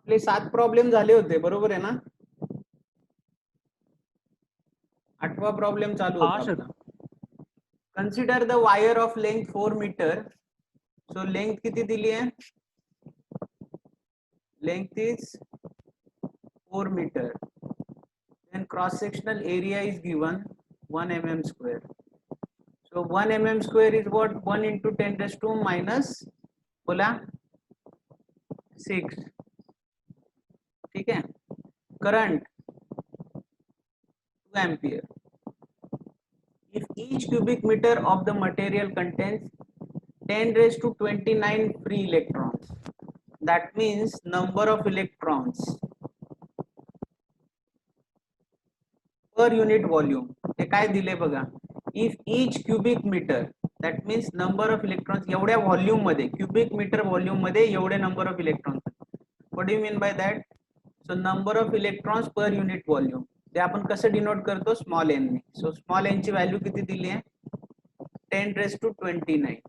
आपले 7 प्रॉब्लेम झाले होते, बरोबर आहे ना? 8वा प्रॉब्लेम चालू हा होता सर. आपला. Consider the wire of length 4 metre. So length किती दिली आहे? Length is 4 metre. Then cross sectional area is given 1 mm square. So 1 mm square is what? 1 into 10 raised to minus बोला 6. ठीक है. Current 2 ampere. If each cubic meter of the material contains 10 raised to 29 free electrons, that means number of electrons per unit volume. हे काय दिले बघा. If each cubic meter, that means number of electrons एवढ्या volume मध्ये, cubic metre volume मध्ये एवढे number of electrons. What do you mean by that? So number of electrons per unit volume ते आपण कसं डिनोट करतो? स्मॉल एन ने. So small N ची व्हॅल्यू किती दिली आहे? 10 raised to 29.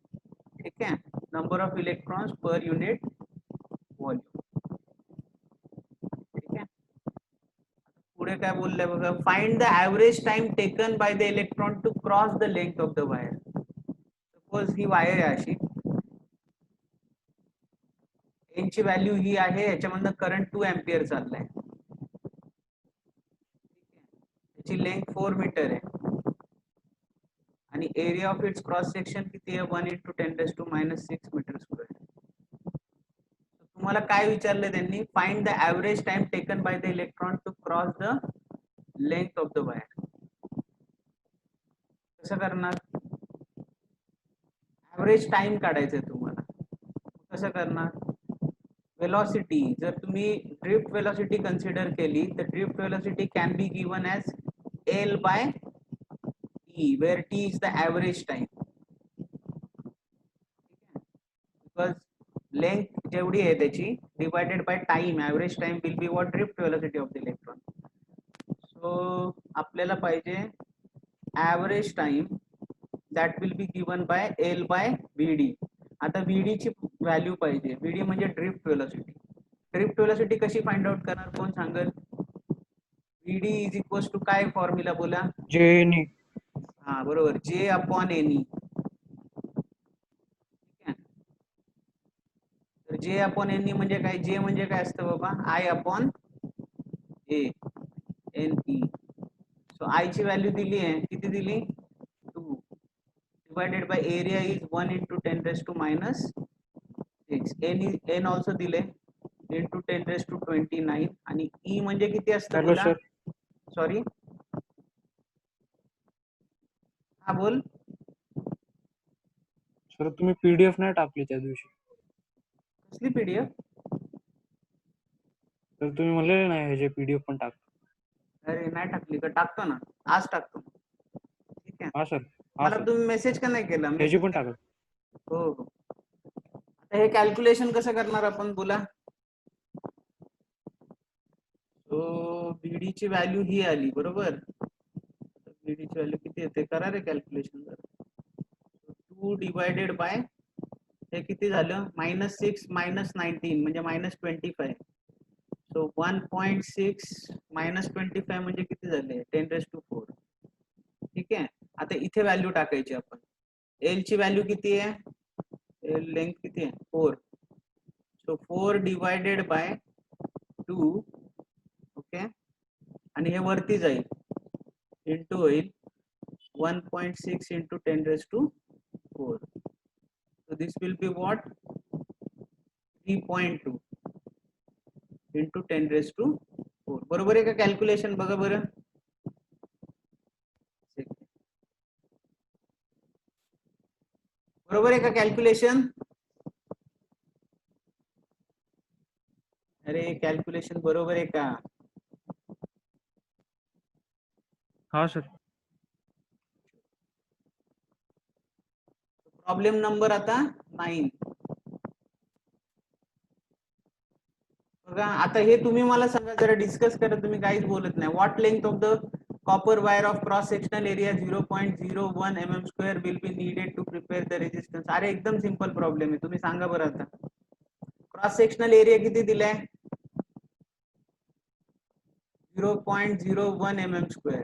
ठीक आहे. Number of electrons per unit volume. ठीक आहे. पुढे काय बोललंय बघा. Find the average time taken by the electron to cross the length of the wire. Suppose he wire आहे अशी, एन ची व्हॅल्यू ही आहे, याच्यामधनं करंट 2 एम्पियर चाललाय. याची लेंथ 4 मीटर आहे आणि area of its cross section किती आहे? 1 into 10 raised to minus 6 metre square. तुम्हाला काय विचारले त्यांनी? Find the average time taken by the electron to cross the length of the wire. कसं करणार? ऍव्हरेज टाइम काढायचंय तुम्हाला. कसं करणार? वेलॉसिटी, जर तुम्ही ड्रिफ्ट वेलॉसिटी कन्सिडर केली तर drift velocity can be given as L by T, where T is the average time. Because length जेवढी आहे त्याची divided by time, average time will be what? Drift velocity of the electron. So आपल्याला पाहिजे average time that will be given by L by VD. आता VD ची value पाहिजे. VD म्हणजे drift velocity. Drift velocity कशी find out करणार? कोण सांगेल? VD इज इक्वल्स टू काय फॉर्म्युला बोला? जेनी. हा बरोबर, J अपॉन एनी. तर J अपॉन एनी म्हणजे काय? J म्हणजे काय असतं बाबा? I upon A N E. So I ची व्हॅल्यू दिली आहे, किती दिली? 2 divided by area is 1 into 10 raised to minus 6. N also दिले into 10 raised to 29 आणि E म्हणजे किती असतं हॅलो बोला? सर. सॉरी, हा बोल. सर तुम्ही पीडीएफ नाही टाकली त्या दिवशी. कसली पीडीएफ? तर तुम्ही म्हणलेले नाही ह्याचे पीडीएफ पण टाक. अरे नाही टाकली का? टाकतो ना, आज टाकतो. ठीक आहे. हा सर. हा मला सर, तुम्ही मेसेज का नाही केला? ह्याची मेसेज पण टाका. हो हो. आता हे कॅल्क्युलेशन कसं करणार आपण बोला? सो बीडी ची व्हॅल्यू ही आली, बरोबर? बीडी ची व्हॅल्यू किती येते? करा रे कॅल्क्युलेशन. 2 डिवायडेड बाय हे किती झालं? -6 -19 म्हणजे -25. सो 1.6 -25 म्हणजे किती झाले? 10 raised to 4. ठीक आहे. आता इथे व्हॅल्यू टाकायची आपण. एल ची व्हॅल्यू किती आहे? एल लेंथ किती आहे? 4. So 4 divided by 2. ओके. आणि हे वरती जाईल, इंटू होईल 1.6 into 10 raised to 4. So this will be what? 3.2 into 10 raised to 4. बरोबर आहे का कॅल्क्युलेशन? बघा बरं. बरोबर आहे का कॅल्क्युलेशन? अरे कॅल्क्युलेशन बरोबर आहे का? हा सर. प्रॉब्लेम नंबर आता 9. बघा आता हे तुम्ही मला सांगा, जरा डिस्कस करा. तुम्ही काहीच बोलत नाही. What length of the copper wire of cross sectional area 0.01 mm square will be needed to prepare the resistance. अरे एकदम सिंपल प्रॉब्लेम आहे. तुम्ही सांगा बरं आता. क्रॉस सेक्शनल एरिया किती दिलाय? 0.01 mm स्क्वेअर.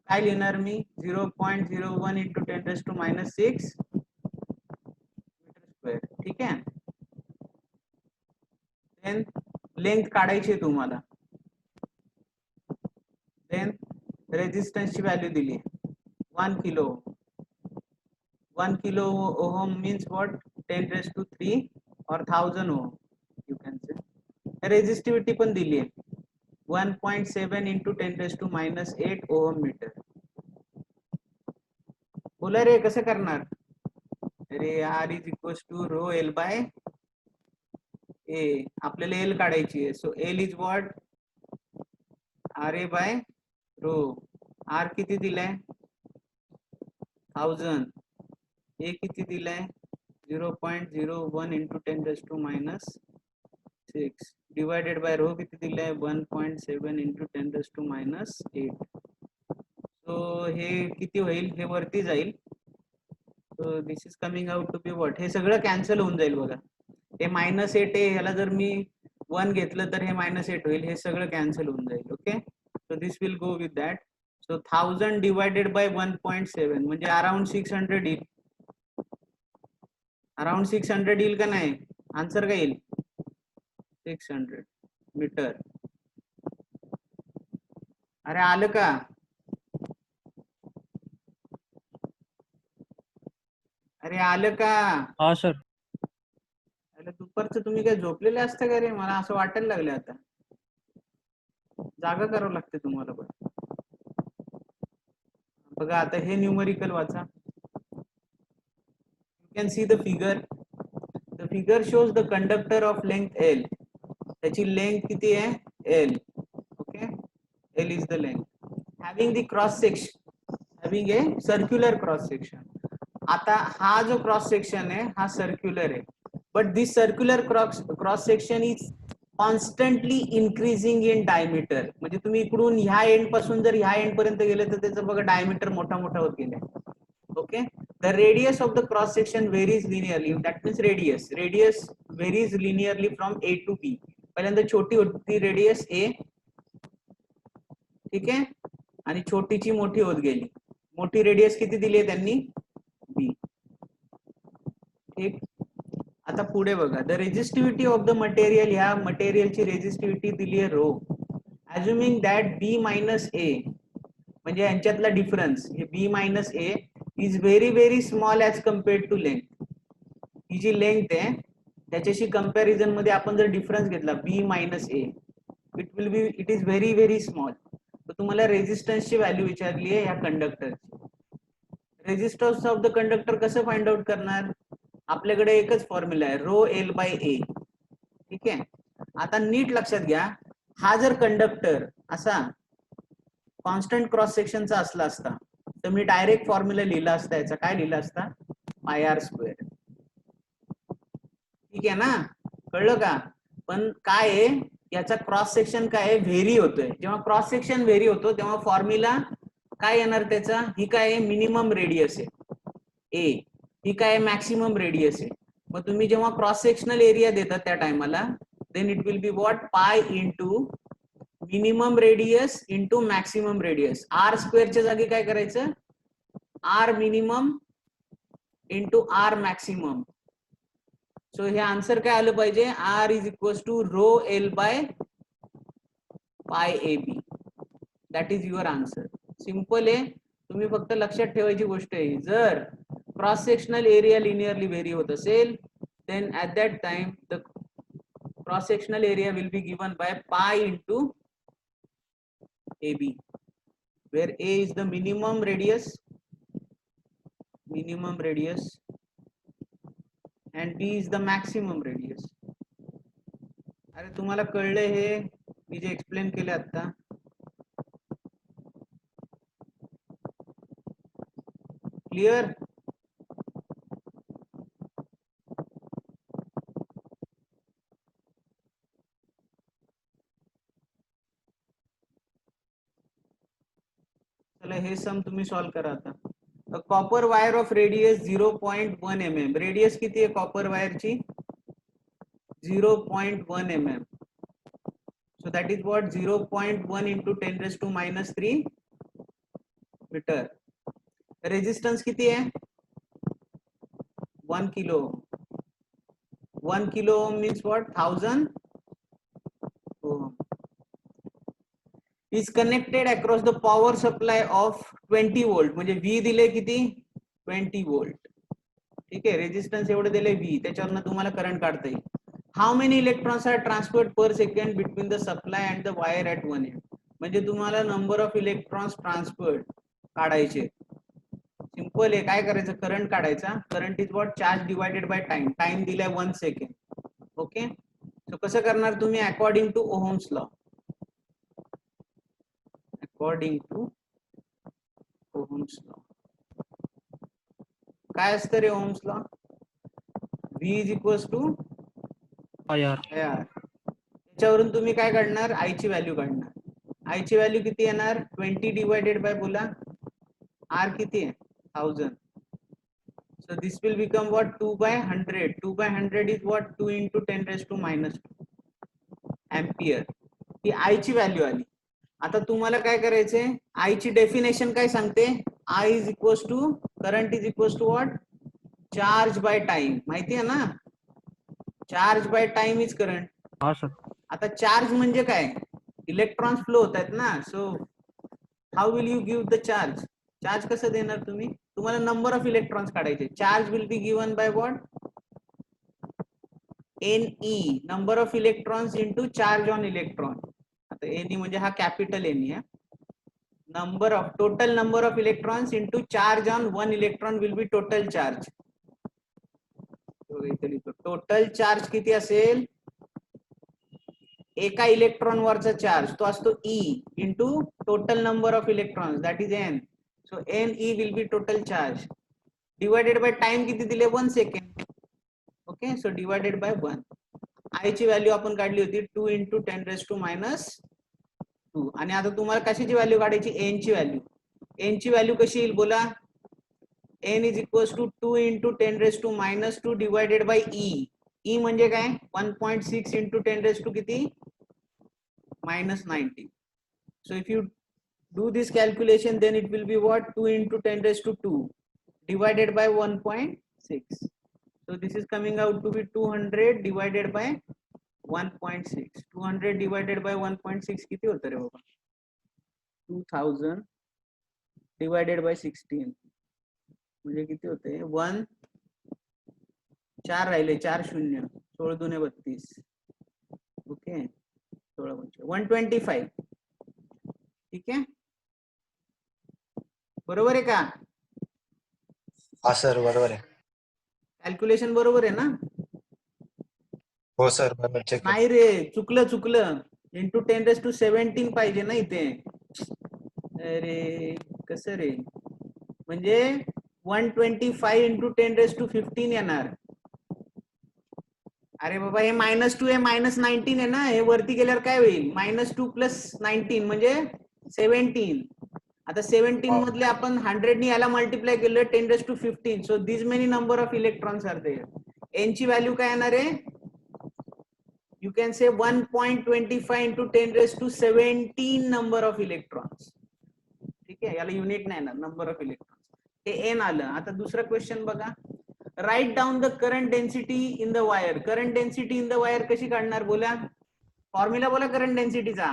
काय लिहिणार मी 0.01 इंटू 10⁻⁻⁶ मीटर स्क्वेअर. ठीक आहे. देन लेंथ काढायची आहे तुम्हाला. देन रेजिस्टन्सची व्हॅल्यू दिली 1 kilo. 1 kilo ohm means what? 10⁻³ or 1000 ohm you can say. Resistivity पण दिली आहे 1.7 into 10⁻⁻8 ohm मीटर. बोला रे कसं करणार? अरे R is equals to rho L by A. आपल्याला L काढायची आहे. So L is what? RA by rho. R किती दिलाय 1000. A किती दिलाय 0.01 into 10⁻⁻6 डिवायडेड बाय रो किती दिलाय 1.7 into 10⁻⁸. सो हे किती होईल हे वरती जाईल. So this is coming out to be what. हे सगळं कॅन्सल होऊन जाईल बघा. हे -8 आहे ह्याला जर मी 1 घेतलं तर हे -8 होईल. हे सगळं कॅन्सल होऊन जाईल. Okay. So this will go with that. So 1000 divided by 1.7 म्हणजे अराउंड 600 येईल. अराउंड 600 येईल का नाही? आन्सर काय येईल 600 मीटर. अरे आलं का? अरे आलं का? हा सर. अरे दुपारचं तुम्ही काय झोपलेले असता का रे? मला असं वाटायला लागलं आता. जागा करावं लागते तुम्हाला पण. बघा आता हे न्यूमरिकल वाचा. You can see the figure. The figure shows the conductor of length L. त्याची लेंथ किती आहे L. Okay. L is the length. Having the cross section, having a circular cross section. आता हा जो क्रॉस सेक्शन आहे हा circular आहे. But this circular cross section is constantly increasing in diameter. म्हणजे तुम्ही इकडून ह्या एंड पासून जर ह्या एंड पर्यंत गेले तर त्याचं बघा डायमीटर मोठा मोठा होत गेलाय. Okay. The radius of the cross section varies linearly. That means radius varies linearly from A to B. पहिल्यांदा छोटी होती रेडियस A. ठीक आहे. आणि छोटीची मोठी होत गेली. मोठी रेडियस किती दिली आहे त्यांनी B. ठीक. आता पुढे बघा. The resistivity of the material. ह्या मटेरियलची रेजिस्टिव्हिटी दिली आहे rho. Assuming that B minus A म्हणजे यांच्यातला डिफरन्स हे B minus A is very small as compared to length. ही जी लेंथ आहे त्याच्याशी कंपॅरिझन मध्ये आपण जर डिफरन्स घेतला B minus A it is very small. तर तुम्हाला रेजिस्टन्सची व्हॅल्यू विचारली आहे या कंडक्टरची. रेजिस्टन्स ऑफ द कंडक्टर कसं फाइंड आउट करणार? आपल्याकडे एकच फॉर्म्युला आहे रो L बाय A. ठीक आहे. आता नीट लक्षात घ्या. हा जर कंडक्टर असा कॉन्स्टंट क्रॉस सेक्शनचा असला असता तर मी डायरेक्ट फॉर्म्युला लिहिला असता. याचा काय लिहिला असता πr². ठीक आहे ना? कळलं का? पण काय आहे याचा क्रॉस सेक्शन काय आहे व्हेरी होतोय. जेव्हा क्रॉस सेक्शन व्हेरी होतो तेव्हा फॉर्म्युला काय येणार त्याचा? ही काय आहे मिनिमम रेडियस आहे A. ही काय मॅक्सिमम रेडियस आहे. मग तुम्ही जेव्हा क्रॉस सेक्शनल एरिया देतात त्या टायमाला then it will be what pi into minimum radius into maximum radius. R² च्या जागी काय करायचं R minimum into R maximum. So हे आन्सर काय आलं पाहिजे R is equals to rho L by pi AB. That is your answer. Simple आहे. तुम्ही फक्त लक्षात ठेवायची गोष्ट आहे जर cross sectional area linearly vary होत असेल then at that time the cross sectional area will be given by pi into AB where A is the minimum radius and B is the maximum radius. अरे तुम्हाला कळले हे मी जे explain केले आता? Clear? चला हे सम तुम्ही सॉल्व करा आता. Copper wire of radius 0.1 mm. Radius किती आहे कॉपर वायरची 0.1 mm. So that is what 0.1 into 10 raised to minus 3 मीटर. रेजिस्टेंस किती आहे 1 kilo. 1 kilo means what 1000 ohm is connected across the power supply of 20 volt. म्हणजे V दिले किती 20 volt. ठीक आहे. रेजिस्टन्स एवढे दिले V, त्याच्यावरनं तुम्हाला करंट काढता येईल. How many electrons are transferred per second between the supply and the wire at one end. म्हणजे तुम्हाला नंबर ऑफ इलेक्ट्रॉन्स ट्रान्सफर्ड काढायचे. सिंपल आहे. काय करायचं करंट काढायचा. Current is what charge divided by time. Time दिलाय 1 सेकंड. ओके. सो कसं करणार तुम्ही according to Ohm's law. According to Ohm's law काय असतं रे Ohm's law. V is equals to IR. IR. त्याच्यावरून तुम्ही काय काढणार I ची व्हॅल्यू काढणार. I ची व्हॅल्यू किती येणार 20 डिवायडेड बाय बोला R किती आहे 1000. So this will become what 2 by 100. 2 by 100 is what 2 into 10 raised to minus 2 ampere. He I ची व्हॅल्यू आली. आता तुम्हाला काय करायचंय I ची डेफिनेशन काय सांगते. I is equals to current is equals to what charge by time. माहिती आहे ना charge by time is current. हा सर. आता चार्ज म्हणजे काय इलेक्ट्रॉन्स फ्लो होत आहेत ना. So how will you give the charge. Charge कसं देणार तुम्ही. तुम्हाला नंबर ऑफ इलेक्ट्रॉन्स काढायचे. Charge will be given by what NE number of electrons into charge on electron. आता NE म्हणजे हा कॅपिटल NE आहे. Number of total number of electrons into charge on one electron will be total charge. Total charge किती असेल एका electron वरचा charge तो असतो E into total number of electrons that is N. So NE will be total charge divided by time किती दिले 1 second. Okay. So divided by 1. I ची value आपण काढली होती 2 इंटू 10 रेज टू मायनस 2. आणि आता तुम्हाला कशाची व्हॅल्यू काढायची N ची व्हॅल्यू. N ची व्हॅल्यू कशी येईल बोला N is equals to 2 into 10 raised to minus 2 divided by E. E म्हणजे काय 1.6 into 10 raised to किती minus 90. So if you do this calculation then it will be what 2 into 10 raised to 2 divided by 1.6. So this is coming out to be 200 divided by 1.6. 200 divided by 1.6 किती होतं रे बाबा 2000 divided by 16 म्हणजे किती होते 1 4 राहिले 4 शून्य 16 दुने 32. ओके 125. ठीक आहे बरोबर आहे का. हा सर बरोबर आहे. कॅल्क्युलेशन बरोबर आहे ना. हो सर बरोबर चेक. नाही रे चुकलं इंटू 10 रेज टू 17 पाहिजे ना इथे. अरे कसं रे म्हणजे 125 इंटू 10 रेज टू 15 येणार. अरे बाबा हे -2 आहे -19 आहे ना. हे वरती गेल्यावर काय होईल -2 + 19 म्हणजे 17. आता 17 मधले आपण 100 ने याला मल्टिप्लाय केलं 10 raise to 15. So this many number of electrons are there. N ची व्हॅल्यू काय येणार आहे you can say 1.25 into 10 raised to 17 number of electrons. ठीक आहे याला युनिट नाही येणार नंबर ऑफ इलेक्ट्रॉन्स. हे N आलं. आता दुसरा क्वेश्चन बघा. Write down the current density in the wire. Current density in the wire कशी काढणार बोला फॉर्म्युला बोला करंट डेन्सिटीचा.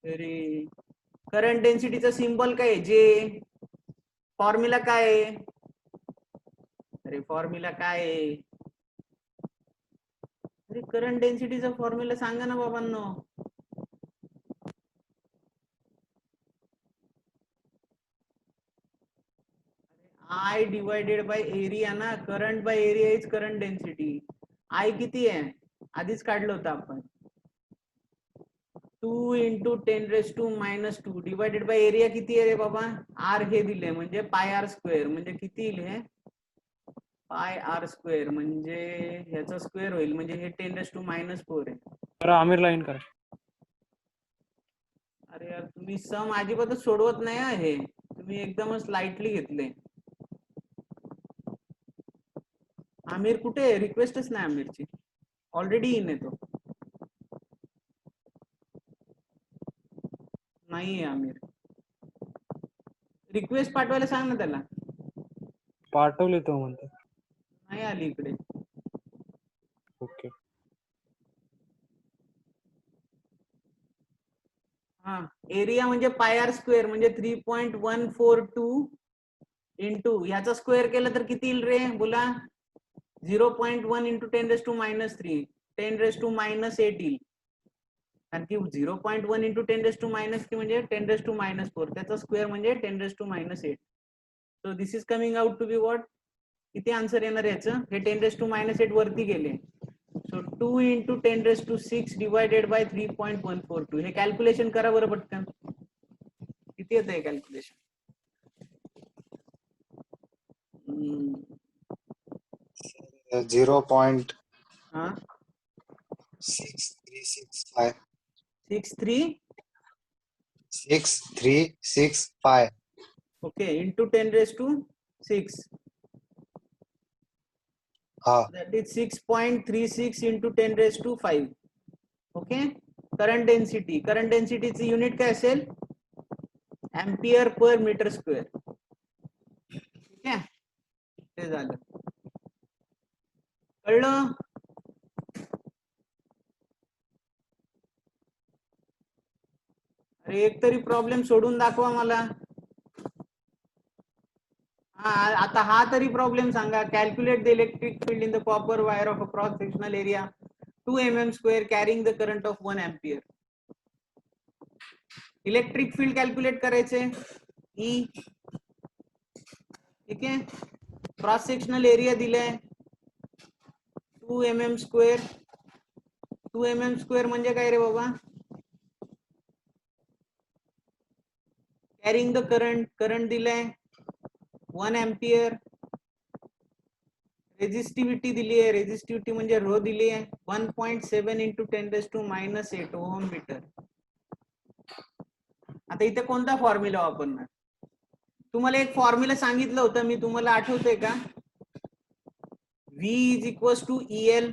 अरे करंट डेन्सिटीचा सिंबल काय जे फॉर्म्युला काय आहे. अरे फॉर्म्युला काय आहे करंट डेन्सिटीचा फॉर्म्युला सांगा ना बाबांनो. I डिवायडेड बाय एरिया ना. Current by area is current density. I किती आहे आधीच काढलं होतं आपण 2 into 10 raise to -2 divided by area किती आहे रे बाबा R हे दिले म्हणजे πr² म्हणजे किती येईल हे πr² म्हणजे ह्याचा स्क्वेअर होईल म्हणजे हे 10 रेज टू -4 आहे. तर आमिर लाईन करा. अरे यार तुम्ही सम अजिबातच सोडवत नाही आहे. तुम्ही एकदमच लाईटली घेतले. आमिर कुठे रिक्वेस्टच नाही आमिरची. ऑलरेडी इन आहे तो. नाहीये आमिर. रिक्वेस्ट पाठवायला सांग ना त्याला. पाठवले तो म्हणतो. नाही आली इकडे. ओके. हा, एरिया म्हणजे पाय आर स्क्वेअर म्हणजे 3.142 इंटू ह्याचा स्क्वेअर केलं तर किती येईल रे बोला. 0.1 इंटू 10⁻³ 10⁻⁻8 येईल. कारण की 0.1 इंटू 10⁻³ म्हणजे 10⁻⁴ त्याचा स्क्वेअर म्हणजे 10⁻⁸. So this is coming out to be what. किती आन्सर येणार याचं. हे 10⁻⁸ वरती गेले. So 2 into 10⁶ divided by 3.142. हे कॅल्क्युलेशन करा बरं पटकन. किती येत आहे कॅल्क्युलेशन. 0.6365. हा 6365. Okay into 10⁶. हा That is 6.36 into 10⁵. Okay. Current डेन्सिटीची युनिट काय असेल. Ampere per metre square. ठीक आहे. ते झालं. कळलं. अरे एक तरी प्रॉब्लेम सोडून दाखवा मला. हा आता हा तरी प्रॉब्लेम सांगा. Calculate the electric field in the copper wire of a cross sectional area 2 mm² carrying the current of 1 ampere. Electric field calculate करायचे. ई. ठीक आहे. क्रॉस सेक्शनल एरिया दिलाय 2 mm². 2 mm² म्हणजे काय रे बाबा. कॅरिंग द करंट दिलाय 1 ampere. Resistivity दिली आहे. रेजिस्टिव्हिटी म्हणजे रो दिली आहे 1.7 इंटू 10⁻⁸ ओहम मीटर. आता इथे कोणता फॉर्म्युला वापरणार. तुम्हाला एक फॉर्म्युला सांगितलं होतं मी. तुम्हाला आठवतंय का. V is equal to EL.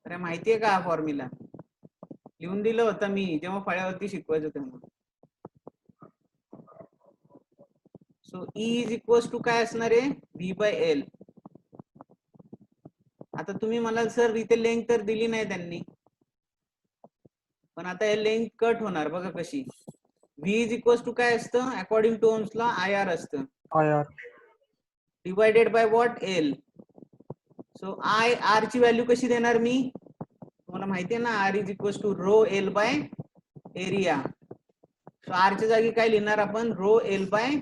अरे माहितीये का हा फॉर्म्युला. लिहून दिलं होतं मी जेव्हा फळ्यावरती शिकवायचं तेव्हा. So E is equal to काय असणार आहे V/L. आता तुम्ही मला सर इथे लेंथ तर दिली नाही त्यांनी. पण आता हे लेंथ कट होणार बघा कशी. V इज इक्वल टू काय असतं according to Ohm's law IR असतं. IR divided by what L. So IR ची व्हॅल्यू कशी देणार मी. तुम्हाला माहिती आहे ना R is equal to rho L by area. So R च्या जागी काय लिहिणार आपण रो L बाय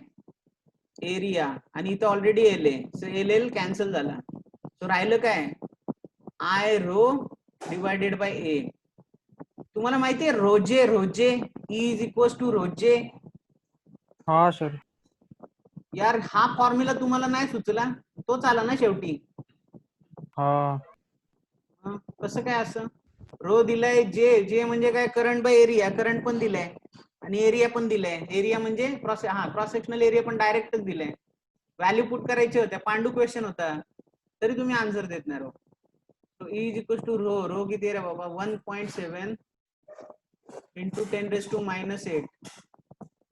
एरिया. आणि इथं ऑलरेडी L आहे. सो LL कॅन्सल झाला. सो राहिलं काय I rho divided by A. तुम्हाला माहितीये रोजे E इज इक्वल टू रोजे. हा सर. यार हा फॉर्म्युला तुम्हाला नाही सुचला. तोच आला ना शेवटी. हा कसं काय असं. रो दिलाय जे म्हणजे काय करंट बाय एरिया. करंट पण दिलाय आणि एरिया पण दिलाय. एरिया म्हणजे क्रॉस सेक्शनल एरिया पण डायरेक्टच दिलाय. व्हॅल्यू पुट करायचे होत्या. पांडू क्वेश्चन होता तरी तुम्ही आन्सर देत नाही rho. So E is equal to rho किती रे बाबा 1.7 into 10⁻⁸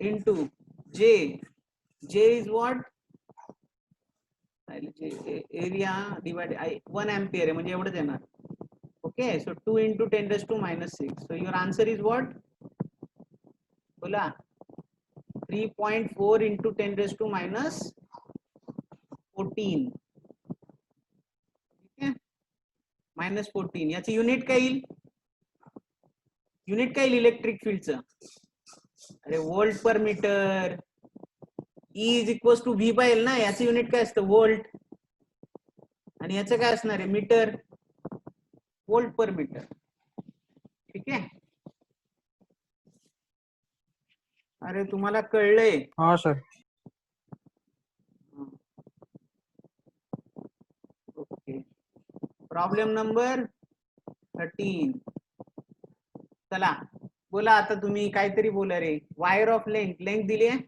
into J is what area divide 1 ampere आहे म्हणजे एवढंच येणार. Okay. So 2 into 10⁻⁶. So your answer is what बोला 3.4 इंटू 10⁻⁻14. ठीक आहे. -14 याची युनिट काय येईल. युनिट काय येईल इलेक्ट्रिक फील्डचं. अरे volt per metre. E is equal to V/L ना. याचं युनिट काय असतं व्होल्ट. आणि याचं काय असणार आहे मीटर. Volt per metre. ठीक आहे. अरे तुम्हाला कळलंय. हा सर. ओके. Problem number 13. चला बोला आता तुम्ही काहीतरी बोला रे. वायर ऑफ लेंथ दिली आहे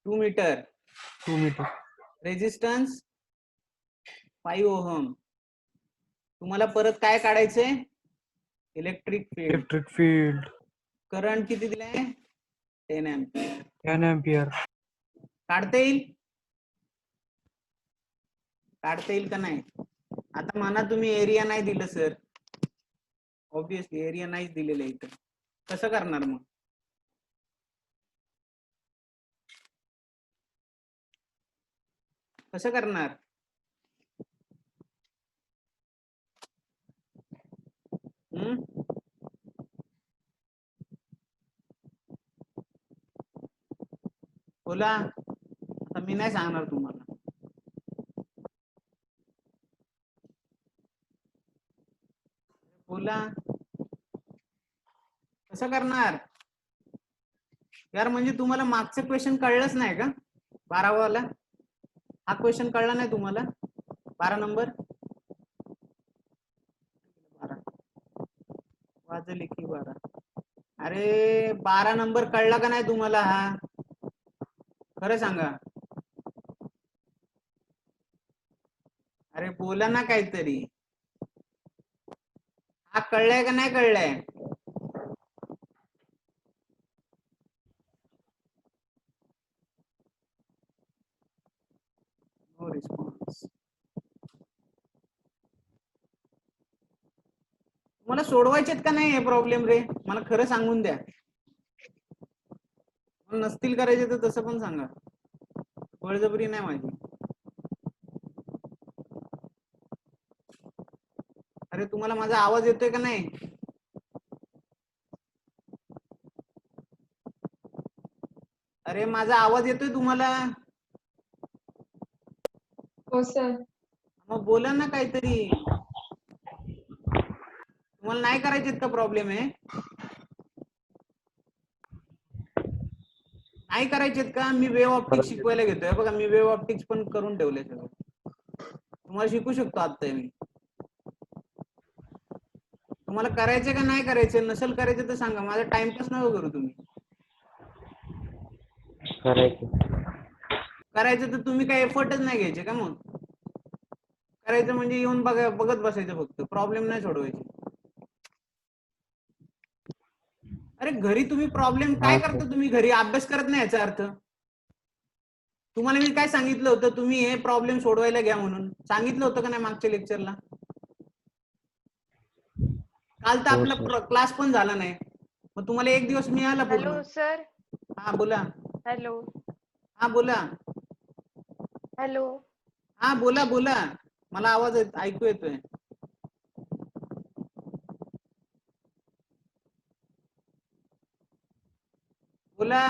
2 मीटर. 2 मीटर. Resistance 5 ohm. तुम्हाला परत काय काढायचंय electric field. Electric field current किती दिलाय? 10 अँपिअर. 10 एम्पियर. काढता येईल? काढता येईल का नाही? आता म्हणा तुम्ही एरिया नाही दिलं सर. ऑब्विसली एरिया नाहीच दिलेलं इथं. कसं करणार मग? कसं करणार? बोला. आता मी नाही सांगणार तुम्हाला. बोला. कसं करणार? यार म्हणजे तुम्हाला मागचं क्वेश्चन कळलंच नाही का? 12 वाला हा क्वेश्चन कळला नाही तुम्हाला? 12 नंबर 12 वाजले की 12. अरे 12 नंबर कळला का नाही तुम्हाला? हा खरं सांगा. अरे बोला ना काहीतरी. हा कळलाय का नाही कळलाय? No response. मला सोडवायचेत का नाही हे प्रॉब्लेम रे? मला खरं सांगून द्या. नसतील करायचे तर तसं पण सांगा. बळजबरी नाही माझी. अरे तुम्हाला माझा आवाज येतोय का नाही? अरे माझा आवाज येतोय तुम्हाला? हो सर. मग बोला ना काहीतरी. तुम्हाला नाही करायचेत का प्रॉब्लेम आहे? नाही करायचेत का? मी वेव्ह ऑप्टिक्स शिकवायला घेतोय बघा. मी वेव्ह ऑप्टिक्स पण करून ठेवलंय सगळं. तुम्हाला शिकू शकतो आता मी. तुम्हाला करायचे का नाही करायचे? नसेल करायचे तर सांगा. माझा टाइमपास नको करू तुम्ही. करायचं तर तुम्ही काही एफर्टच नाही घ्यायचे का मग? करायचं म्हणजे येऊन बघत बसायचं फक्त. प्रॉब्लेम नाही सोडवायचे. अरे घरी तुम्ही प्रॉब्लेम काय करता? तुम्ही घरी अभ्यास करत नाही याचा अर्थ. तुम्हाला मी काय सांगितलं होतं? तुम्ही हे प्रॉब्लेम सोडवायला घ्या म्हणून सांगितलं होतं का नाही मागच्या लेक्चरला? काल तर आपला क्लास पण झाला नाही. मग तुम्हाला एक दिवस मिळाला पूर्ण. Hello sir. हा बोला. हॅलो. हा बोला. हॅलो. हा बोला बोला. मला आवाज ऐकू येतोय. बोला.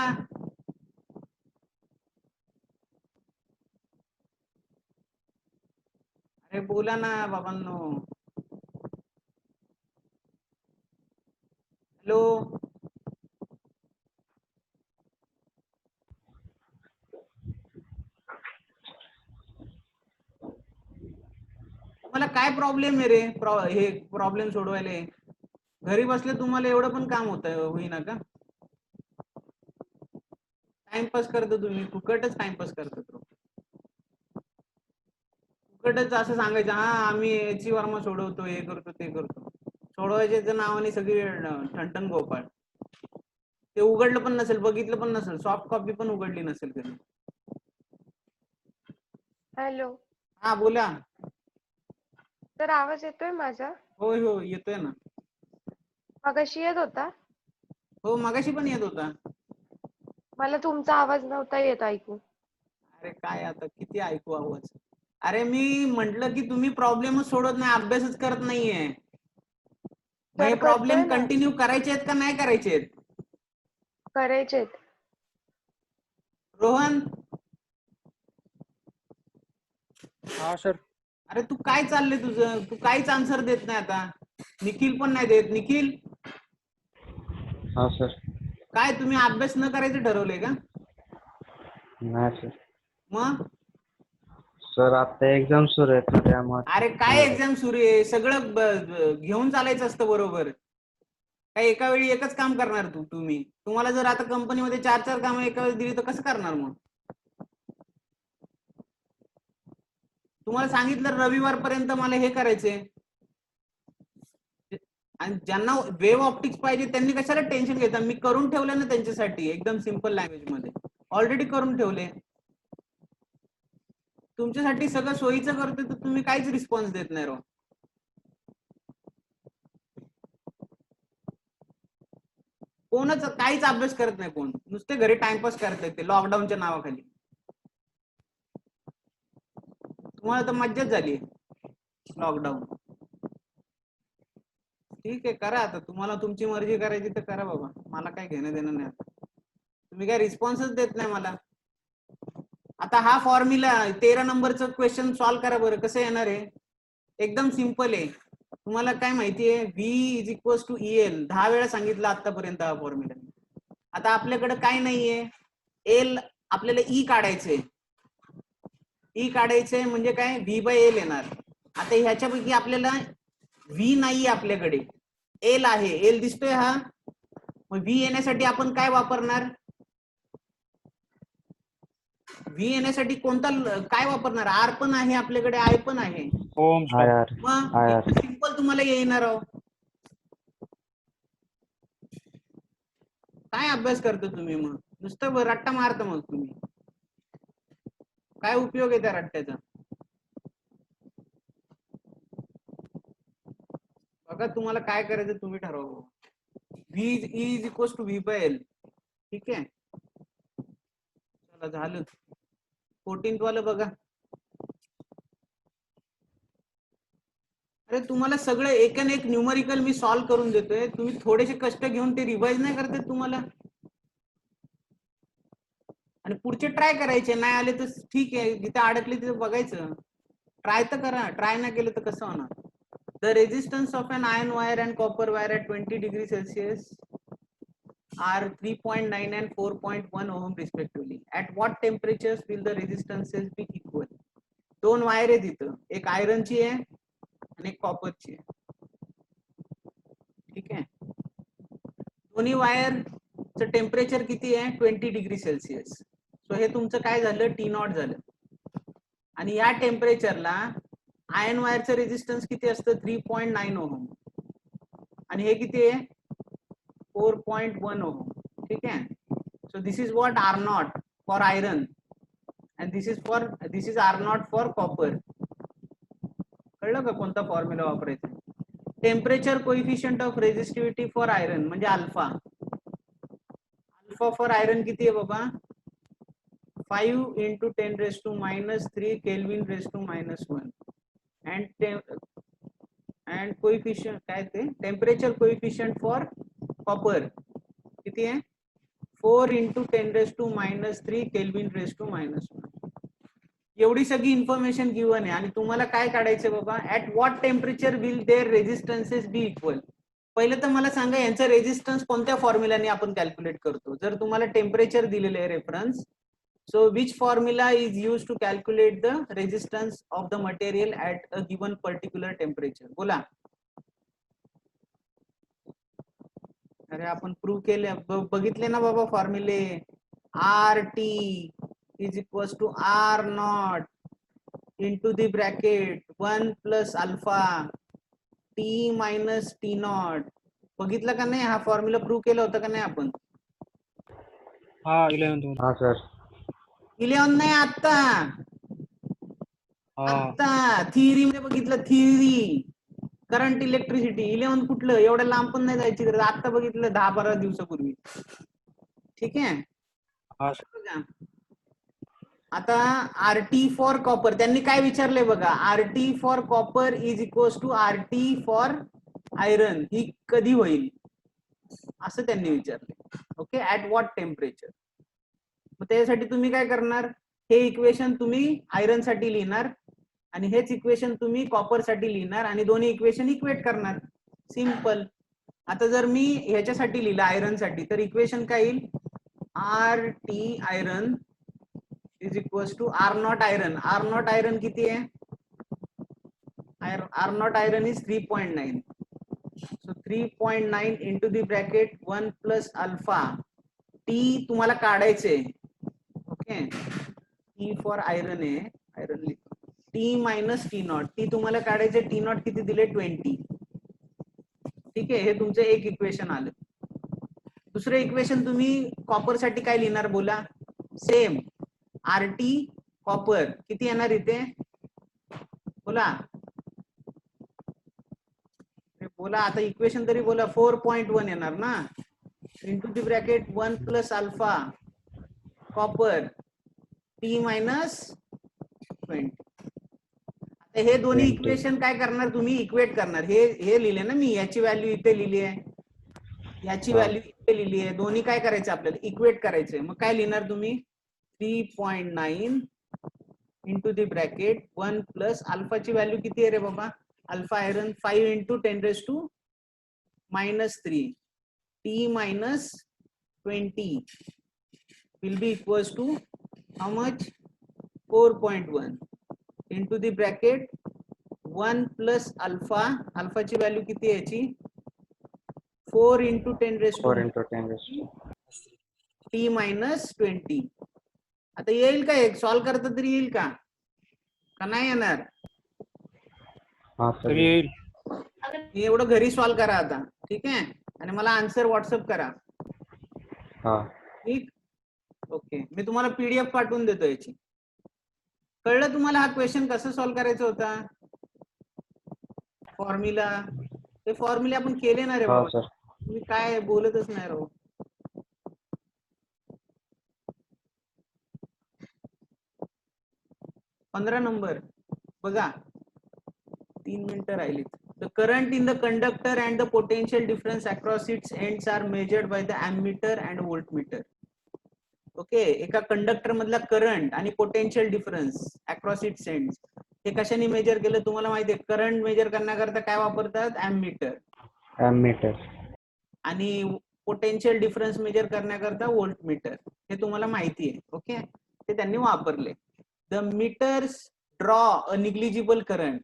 अरे बोला ना बाबांनो. हॅलो. तुम्हाला काय प्रॉब्लेम आहे रे? हे प्रॉब्लेम सोडवायला घरी बसले तुम्हाला एवढं पण काम होईना का? टाइमपास करतो तुम्ही. फुकटच टाइमपास करतो. फुकटच असं सांगायचं हा आम्ही याची वर्मा सोडवतो, हे करतो, ते करतो. सोडवायच्या नावाने सगळी ठणठण गोपाळ. ते उघडलं पण नसेल, बघितलं पण नसेल, सॉफ्ट कॉपी पण उघडली नसेल कधी. हॅलो. हा बोला. सर आवाज येतोय माझा? होय हो येतोय ना. मगाशी येत होता? हो मगाशी पण येत होता. मला तुमचा आवाज नव्हता येत ऐकू. अरे काय आता किती ऐकू आवाज? अरे मी म्हंटल की तुम्ही प्रॉब्लेमच सोडत नाही, अभ्यासच करत नाहीये. मग हे प्रॉब्लेम कंटिन्यू करायचे आहेत का नाही करायचे आहेत? करायचेत. रोहन. हा सर. अरे तू काय चाललंय तुझं? तू काहीच आन्सर देत नाही आता. निखिल पण नाही देत. निखिल. हा सर. काय तुम्ही अभ्यास न करायचं ठरवलंय का? नाही सर. मग? सर आता एक्झाम सुरू आहेत ना त्यामुळे. अरे काय एक्झाम सुरू आहे? सगळं घेऊन चालायचं असतं बरोबर. काय एका वेळी एकच काम करणार तुम्ही? तुम्हाला जर आता कंपनीमध्ये 4-4 कामं एका वेळी दिली तर कसं करणार मग? तुम्हाला सांगितलं रविवार पर्यंत मला हे करायचंय. आणि ज्यांना वेव्ह ऑप्टिक्स पाहिजे त्यांनी कशाला टेन्शन घेतात, मी करून ठेवलं ना त्यांच्यासाठी एकदम सिंपल लँग्वेज मध्ये, ऑलरेडी करून ठेवले तुमच्यासाठी, सगळं सोयीचं करतोय तर तुम्ही काहीच रिस्पॉन्स देत नाही राव. कोणच काहीच अभ्यास करत नाही, कोण नुसते घरी टाइमपास करतायत ते लॉकडाऊनच्या नावाखाली. तुम्हाला तर मज्जाच झाली लॉकडाऊन. ठीक आहे, करा आता, तुम्हाला तुमची मर्जी करायची तर करा बाबा, मला काय घेणं देणं नाही. तुम्ही काय रिस्पॉन्सच देत नाही मला. आता हा फॉर्म्युला 13 नंबरचं क्वेश्चन सॉल्व्ह करा बरं, कसं येणार आहे. एकदम सिंपल आहे. तुम्हाला काय माहितीये, V is equal to EL 10 वेळा सांगितलं आतापर्यंत हा फॉर्म्युला. आता आपल्याकडे काय नाहीये, एल आपल्याला E काढायचंय. E काढायचंय म्हणजे काय, V/L येणार. आता ह्याच्यापैकी आपल्याला V नाहीये आपल्याकडे, एल आहे. एल दिसतोय हा, मग V येण्यासाठी आपण काय वापरणार, V येण्यासाठी कोणता काय वापरणार, R पण आहे आपल्याकडे, I पण आहे. ओम्स हा लॉ. यार. मग हा यार. सिंपल तुम्हाला येणार आहो. काय अभ्यास करतो तुम्ही, मग नुसतं रट्टा मारता, मग तुम्ही काय उपयोग आहे त्या रट्ट्याचा. बघा तुम्हाला काय करायचं तुम्ही ठरवा. V is equal to V/L. ठीक आहे, चला झालं. 14th वालं बघा. अरे तुम्हाला सगळं एक न्यूमरिकल मी सॉल्व्ह करून देतोय, तुम्ही थोडेसे कष्ट घेऊन ते रिवाइज नाही करते तुम्हाला. आणि पुढचे ट्राय करायचे, नाही आले तर ठीक आहे, जिथे अडकले तिथे बघायचं. ट्राय तर करा, ट्राय नाही केलं तर कसं होणार. The resistance of an iron wire and copper wire at 20 degree Celsius are 3.9 and 4.1 ohm respectively. At what temperatures will the resistances be equal? दोन वायर आहे तिथं, एक आयरनची आहे आणि एक कॉपरची आहे. ठीक आहे, दोन्ही वायरचं टेम्परेचर किती आहे, 20 डिग्री सेल्सिअस. सो हे तुमचं काय झालं, T0 झालं. आणि या टेम्परेचरला आयर्न वायरचं रेजिस्टन्स किती असतं, 3.9 ओहम, आणि हे किती आहे, 4.1 ओहम. ठीक आहे, so this is what R0 for iron and this is R0 for copper. कळलं का कोणता फॉर्म्युला वापरायचा. Temperature coefficient of resistivity for iron म्हणजे अल्फा. अल्फा फॉर आयरन किती आहे बाबा, 5 × 10⁻³ केल्विन ⁻⁻1. and कोएफिशियंट काय ते, टेम्परेचर कोएफिशियंट फॉर कॉपर किती आहे, 4 × 10⁻³ केल्विन ⁻⁻1. एवढी सगळी इन्फॉर्मेशन गिवन आहे. आणि तुम्हाला काय काढायचं बाबा, at what temperature will there resistances be equal. पहिलं तर मला सांगा यांचा रेजिस्टन्स कोणत्या फॉर्म्युलाने आपण कॅल्क्युलेट करतो. जर तुम्हाला टेम्परेचर दिलेलं आहे reference, so which formula is use to calculate the resistance of the material at a given particular temperature. बोला. अरे आपण प्रूव्ह केले, बघितले ना बाबा फॉर्म्युले. RT is equals to R0 into the bracket 1 plus alpha T minus T0. बघितलं का नाही, हा फॉर्म्युला प्रूव्ह केला होता का नाही आपण. हा 11th. हा सर. 11 नाही, आता हा आता थिअरी मध्ये बघितलं, थिअरी करंट इलेक्ट्रिसिटी. 11 कुठलं, एवढ्या लांब पण नाही जायची गरज, आता बघितलं 10-12 दिवसापूर्वी. ठीक आहे, हा सर. आता RT फॉर कॉपर त्यांनी काय विचारलंय बघा, RT for copper is equals to RT for iron ही कधी होईल असं त्यांनी विचारले. Okay, at what temperature. मग त्यासाठी तुम्ही काय करणार, हे इक्वेशन तुम्ही आयरन साठी लिहिणार आणि हेच इक्वेशन तुम्ही कॉपर साठी लिहिणार आणि दोन्ही इक्वेशन इक्वेट करणार. सिंपल. आता जर मी ह्याच्यासाठी लिहिलं आयरन साठी, तर इक्वेशन काय येईल, RT iron is equals to R0 iron. R0 iron किती आहे, R0 iron is 3.9. So 3.9 into the bracket 1 plus alpha. T तुम्हाला काढायचे. ओके, T फॉर आयरन आहे, iron T minus T0. T तुम्हाला काढायचे, T0 किती दिले, 20. ठीक ठीक आहे, हे तुमचं एक इक्वेशन आलं. दुसरं इक्वेशन तुम्ही कॉपर साठी काय लिहिणार बोला? सेम RT कॉपर किती येणार इथे बोला? बोला आता इक्वेशन तरी बोला. 4.1 येणार ना, into the bracket 1 plus alpha copper T minus 20. आता हे दोन्ही 20. इक्वेशन काय करणार तुम्ही? इक्वेट करणार. हे लिहिले ना मी, याची व्हॅल्यू इथे लिहिली आहे, याची व्हॅल्यू इथे लिहिली आहे. दोन्ही काय करायचं आपल्याला? इक्वेट करायचंय. मग काय लिहिणार तुम्ही? 3.9 into the bracket 1 plus अल्फाची value किती आहे रे बाबा? Alpha iron 5 into 10⁻³ T minus 20 will be equals to how much? 4.1 into the bracket 1 plus alpha. Alpha ची व्हॅल्यू किती आहे याची? 4 into 10⁻³ T minus 20. आता येईल का? एक सॉल्व करता तरी येईल का नाही येणार? हा तर सर येईल. एवढं घरी सॉल्व करा आता, ठीक आहे, आणि मला आन्सर व्हॉट्सअप करा. हा ठीक, ओके. मी तुम्हाला PDF पाठवून देतो याची. कळलं तुम्हाला हा क्वेश्चन कसं सॉल्व करायचा होता? फॉर्म्युला, ते फॉर्म्युले आपण केले ना रे हा बाबा. सर तुम्ही काय बोलतच नाही राहू. पंधरा नंबर बघा, 3 मिनिटं राहिली. The current in the conductor and the potential difference across its ends are measured by the ammeter and voltmeter. Okay, एका कंडक्टर मधला करंट आणि potential difference across its ends हे कशाने मेजर केलं तुम्हाला माहिती आहे? करंट मेजर करण्याकरता काय वापरतात? ॲमीटर. आणि पोटेन्शियल डिफरन्स मेजर करण्याकरता व्होल्टमीटर. हे तुम्हाला माहिती आहे. ओके, ते त्यांनी वापरले. The meters draw a negligible current.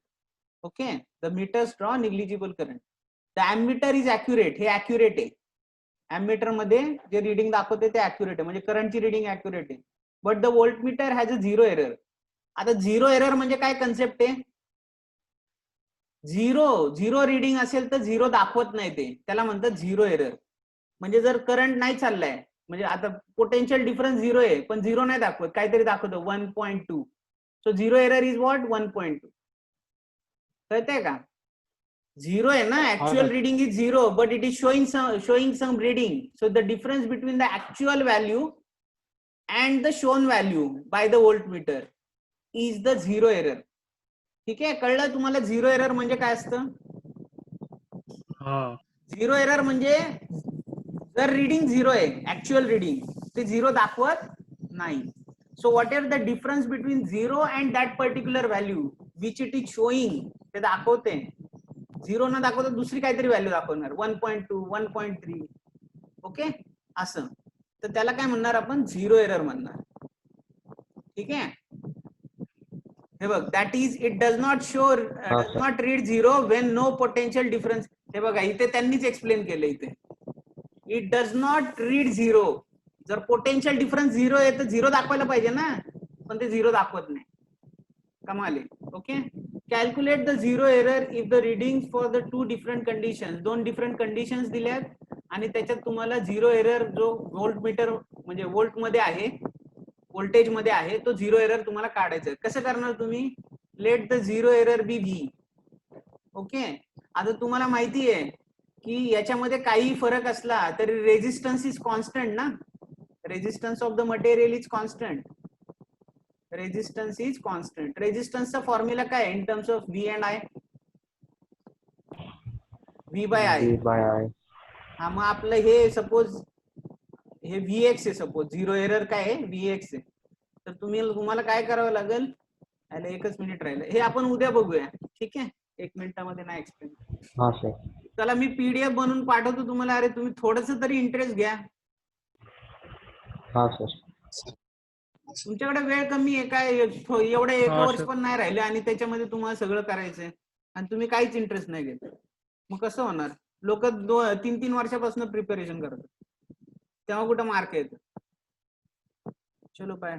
Okay, the meters draw negligible current. The ammeter is accurate. हे ॲक्युरेट आहे. ॲमीटर मध्ये जे रिडिंग दाखवते ते ॲक्युरेट आहे, म्हणजे करंटची रिडिंग ॲक्युरेट आहे. But the voltmeter has a 0 error. आता 0 एरर म्हणजे काय कन्सेप्ट आहे? झिरो रिडिंग असेल तर 0 दाखवत नाही, ते त्याला म्हणतात 0 एरर. म्हणजे जर करंट नाही चाललाय, म्हणजे आता पोटेन्शियल डिफरन्स 0 आहे पण 0 नाही दाखवत, काहीतरी दाखवतो 1.2. So 0 error is what? 1.2. कळतंय का? 0 आहे ना, actual reading is 0, but it is showing some reading. So the difference between the actual value and the shown value by the voltmeter is the 0 error. ठीक आहे, कळलं तुम्हाला 0 एरर म्हणजे काय असतं? हा 0 एरर म्हणजे जर रिडिंग 0 आहे, ऍक्च्युअल रिडिंग, ते 0 दाखवत नाही. So what ever the difference between 0 and that particular value which it is showing, ते दाखवते. 0 न दाखवता दुसरी काहीतरी व्हॅल्यू दाखवणार, 1.2, 1.3. ओके, असं. तर त्याला काय म्हणणार आपण? 0 एरर म्हणणार. ठीक आहे, हे बघ, that is it does not show, does not read 0 when no potential difference. हे बघा, इथे त्यांनीच एक्सप्लेन केलं. इथे इट डज नॉट रीड 0. जर पोटेन्शियल डिफरन्स 0 आहे तर 0 दाखवायला पाहिजे ना, पण ते 0 दाखवत नाही. कमाल आहे. Okay, calculate the 0 error if the reading for the 2 different conditions. 2 different conditions दिल्यात आणि त्याच्यात तुम्हाला 0 एरर जो व्होल्टमीटर म्हणजे व्होल्ट मध्ये आहे, व्होल्टेज मध्ये आहे, तो 0 एरर तुम्हाला काढायचा आहे. कसं करणार तुम्ही? Let the 0 error be V. Okay, आता तुम्हाला माहिती आहे की याच्यामध्ये काही फरक असला तरी रेजिस्टन्स इज कॉन्स्टंट ना. Resistance of the material is constant. Resistance is constant. रेजिस्टन्सचा फॉर्म्युला काय in terms of V and I? V by I. हा, मग आपलं हे सपोज हे Vx आहे, सपोज 0 एरर काय आहे? Vx आहे. तर तुम्हाला काय करावं लागेल? अरे 1च मिनिट राहिलं, हे आपण उद्या बघूया. ठीक आहे, 1 मिनिटामध्ये नाही एक्सप्लेन. हा सर. चला, मी PDF बनवून पाठवतो तुम्हाला. अरे तुम्ही थोडस तरी इंटरेस्ट घ्या. हा सर. तुमच्याकडे वेळ कमी आहे काय? एवढे 1 हा, वर्ष सर. पण नाही राहिले आणि त्याच्यामध्ये तुम्हाला सगळं करायचंय आणि तुम्ही काहीच इंटरेस्ट नाही घेत. मग कसं होणार? लोक 3-3 वर्षापासून प्रिपरेशन करतात, तेव्हा कुठं मार्क येतं? चलो बाय.